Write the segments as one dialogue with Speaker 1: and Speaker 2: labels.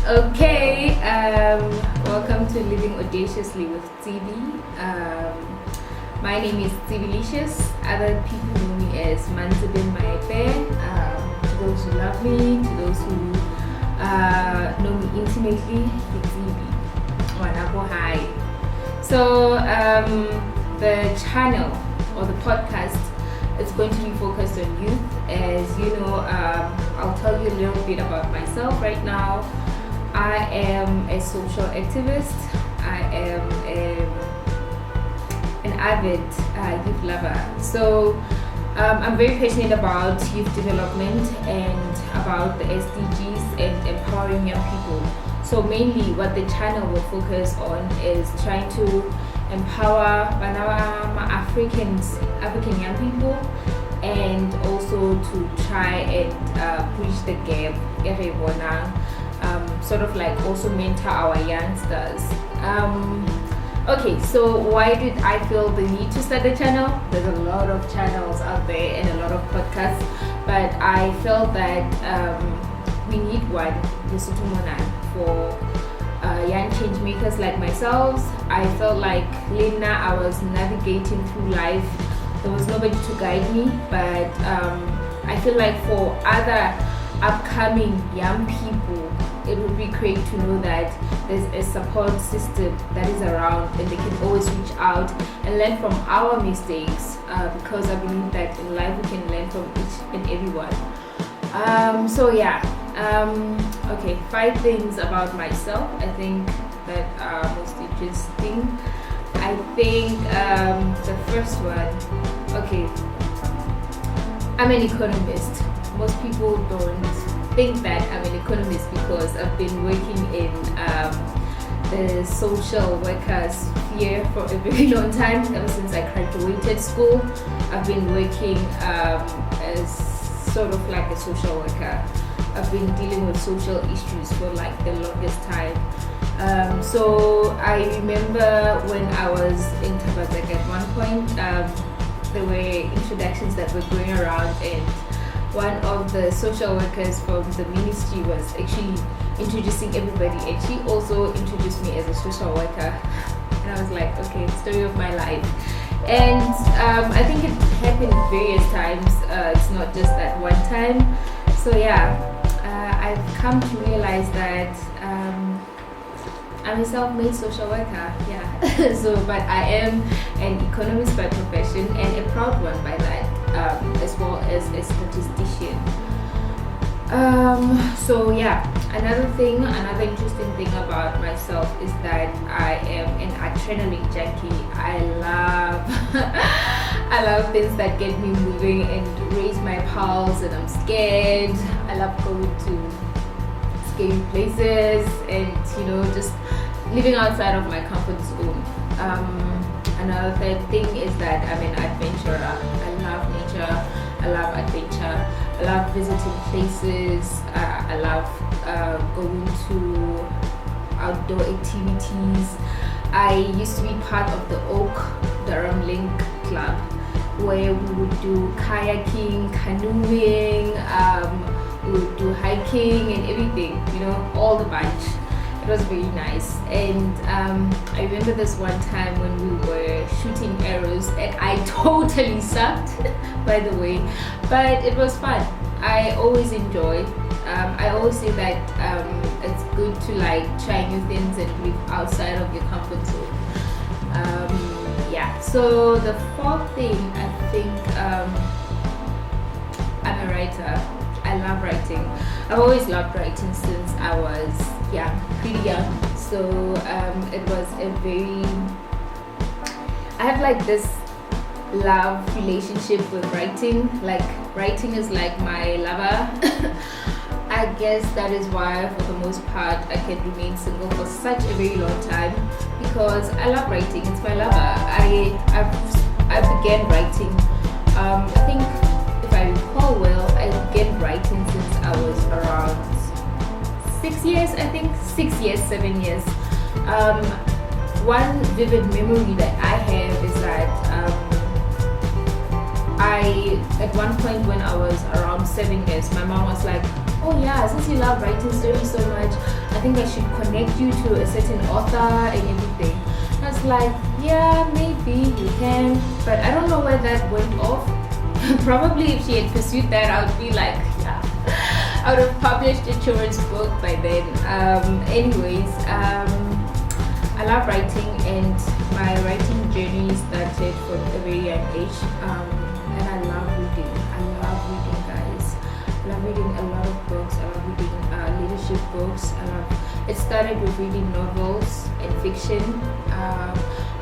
Speaker 1: Okay, welcome to Living Audaciously with TV. My name is Tibilicious. Other people know me as Manzibin Maepe. To those who love me, to those who know me intimately, it's TV. Wanako Hi. So, the channel or the podcast is going to be focused on youth. As you know, I'll tell you a little bit about myself right now. I am a social activist. I am an avid youth lover. So I'm very passionate about youth development and about the SDGs and empowering young people. So mainly what the channel will focus on is trying to empower African young people, and also to try and bridge the gap, sort of like also mentor our youngsters. Okay, so why did I feel the need to start the channel? There's a lot of channels out there and a lot of podcasts, but I felt that we need one, the Sutumona, for young change makers like myself. I felt like Lena, I was navigating through life. There was nobody to guide me, but I feel like for other upcoming young people, it would be great to know that there's a support system that is around and they can always reach out and learn from our mistakes, because I believe that in life we can learn from each and everyone. Okay, 5 things about myself I think that are most interesting. I think the first one, okay, I'm an economist. Most people don't think that I'm an economist because I've been working in the social worker sphere for a very long time. Ever since I graduated school, I've been working as sort of like a social worker. I've been dealing with social issues for like the longest time. So I remember when I was in Tabazek at one point, there were introductions that were going around, and one of the social workers from the ministry was actually introducing everybody, and she also introduced me as a social worker, and I was like, okay, story of my life. And I think it happened various times, it's not just that one time. So yeah, I've come to realize that I'm a self-made social worker, yeah. So, but I am an economist by profession and a proud one by that, as well as a statistician. So yeah, another interesting thing about myself is that I am an adrenaline junkie. I love things that get me moving and raise my pulse, and I'm scared. I love going to scary places and just living outside of my comfort zone. Another third thing is that I'm an adventurer. I love nature. I love adventure. I love visiting places. I love going to outdoor activities. I used to be part of the Oak Durham Link Club, where we would do kayaking, canoeing, we would do hiking and everything, all the bunch. It was very nice. And I remember this one time when we were shooting arrows, and I totally sucked, by the way, but it was fun. I always enjoy. I always say that it's good to like try new things and live outside of your comfort zone. Yeah. So the 4th thing, I think, I'm a writer. I love writing. I've always loved writing since I was pretty young. So it was I have like this love relationship with writing. Like writing is like my lover. I guess that is why for the most part I can remain single for such a very long time, because I love writing. It's my lover. I began writing, I think, if I recall well, I began writing since I was around 6 years, I think, 6 years, 7 years. One vivid memory that I have is that at one point when I was around 7 years, my mom was like, oh yeah, since you love writing stories so much, I think I should connect you to a certain author and everything. I was like, yeah, maybe you can, but I don't know where that went off. Probably if she had pursued that, I would be like, yeah, I would have published a children's book by then. I love writing, and my writing journey started from a very young age. And I love reading. I love reading, guys. I love reading a lot of books. I love reading leadership books. It started with reading novels and fiction.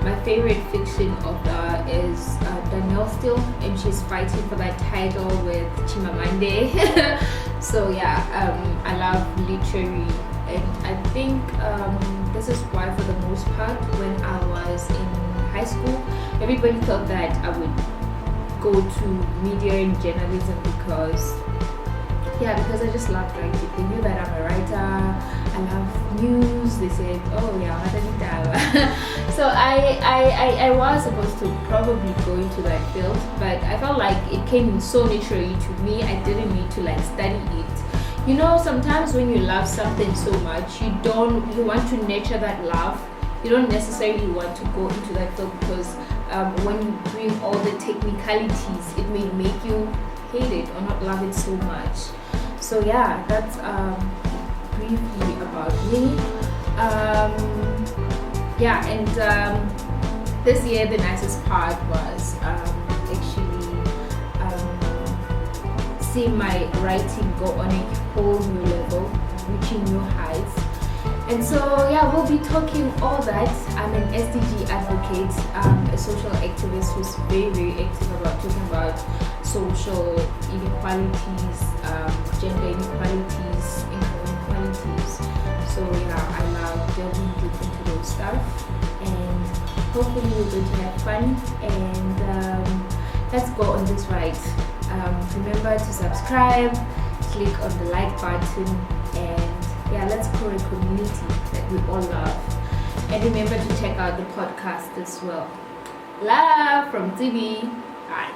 Speaker 1: My favorite fiction author is Danielle Steele, and she's fighting for that title with Chimamande. So yeah, I love literary, and I think this is why, for the most part, when I was in high school, everybody thought that I would go to media and journalism because I just loved writing. They knew that I'm a writer. I love news. They said, oh yeah, so I was supposed to probably go into that field, but I felt like it came so naturally to me. I didn't need to like study it. You know, sometimes when you love something so much, you want to nurture that love. You don't necessarily want to go into that field because when you bring all the technicalities, it may make you hate it or not love it so much. So yeah, that's briefly about me. This year the nicest part was actually seeing my writing go on a whole new level, reaching new heights. And so yeah, we'll be talking all that. I'm an SDG advocate, a social activist who's very, very active about talking about social inequalities, gender inequalities, income inequalities. So yeah, I love delving deep into those stuff, and hopefully we're going to have fun, and let's go on this ride. Remember to subscribe, click on the like button, and yeah, let's grow a community that we all love. And remember to check out the podcast as well. Love from TV. Bye.